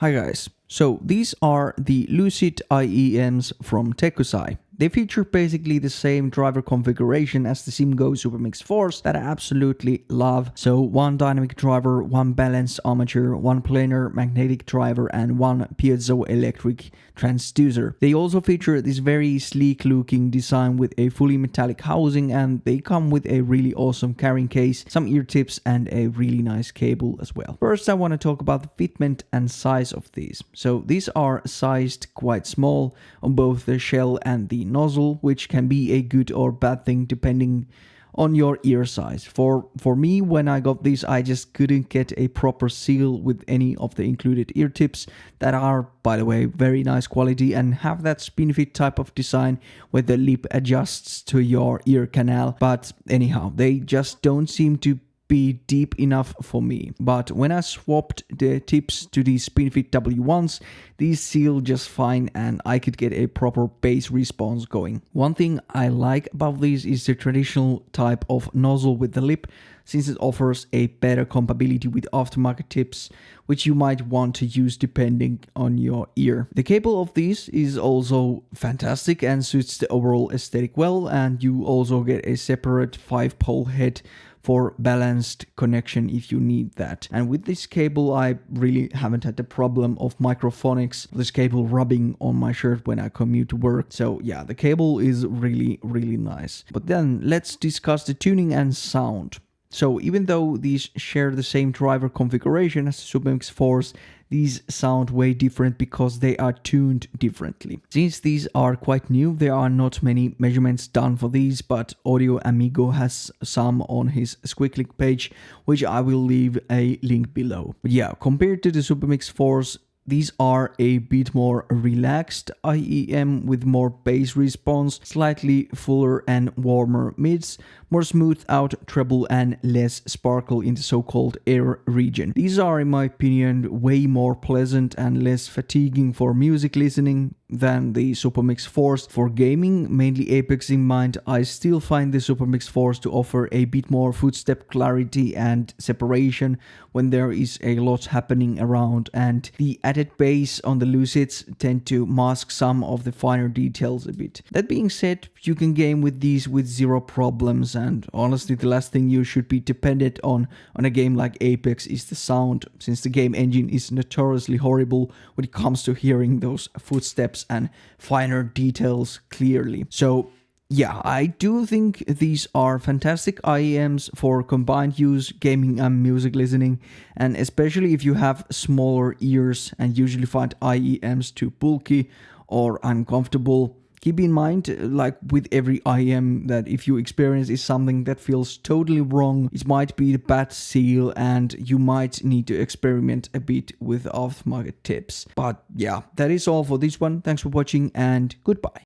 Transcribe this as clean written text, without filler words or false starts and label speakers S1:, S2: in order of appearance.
S1: Hi guys, so these are the Lucid IEMs from Tekkusai. They feature basically the same driver configuration as the SimGo Supermix Force that I absolutely love. So one dynamic driver, one balanced armature, one planar magnetic driver and one piezoelectric transducer. They also feature this very sleek looking design with a fully metallic housing, and they come with a really awesome carrying case, some ear tips and a really nice cable as well. First I want to talk about the fitment and size of these. So these are sized quite small on both the shell and the nozzle, which can be a good or bad thing depending on your ear size. For me, when I got these, I just couldn't get a proper seal with any of the included ear tips that are, by the way, very nice quality and have that spin fit type of design where the lip adjusts to your ear canal. But anyhow, they just don't seem to be deep enough for me. But when I swapped the tips to the SpinFit W1s, these seal just fine and I could get a proper bass response going. One thing I like about these is the traditional type of nozzle with the lip, since it offers a better compatibility with aftermarket tips, which you might want to use depending on your ear. The cable of these is also fantastic and suits the overall aesthetic well, and you also get a separate 5-pole head for balanced connection if you need that. And with this cable I really haven't had the problem of microphonics, this cable rubbing on my shirt when I commute to work. So yeah, the cable is really nice. But then let's discuss the tuning and sound. So even though these share the same driver configuration as the Supermix Force, these sound way different because they are tuned differently. Since these are quite new, there are not many measurements done for these, but Audio Amigo has some on his Squeaklick page, which I will leave a link below. But yeah, compared to the Supermix Force, these are a bit more relaxed IEM with more bass response, slightly fuller and warmer mids, more smoothed out treble and less sparkle in the so-called air region. These are, in my opinion, way more pleasant and less fatiguing for music listening than the Supermix Force. For gaming, mainly Apex in mind, I still find the Supermix Force to offer a bit more footstep clarity and separation when there is a lot happening around, and the added bass on the Lucids tend to mask some of the finer details a bit. That being said, you can game with these with zero problems, and honestly the last thing you should be dependent on a game like Apex is the sound, since the game engine is notoriously horrible when it comes to hearing those footsteps and finer details clearly. So yeah, I do think these are fantastic IEMs for combined use, gaming and music listening, and especially if you have smaller ears and usually find IEMs too bulky or uncomfortable. Keep in mind, like with every IEM, that if you experience is something that feels totally wrong, it might be the bad seal and you might need to experiment a bit with aftermarket tips. But yeah, that is all for this one. Thanks for watching and goodbye.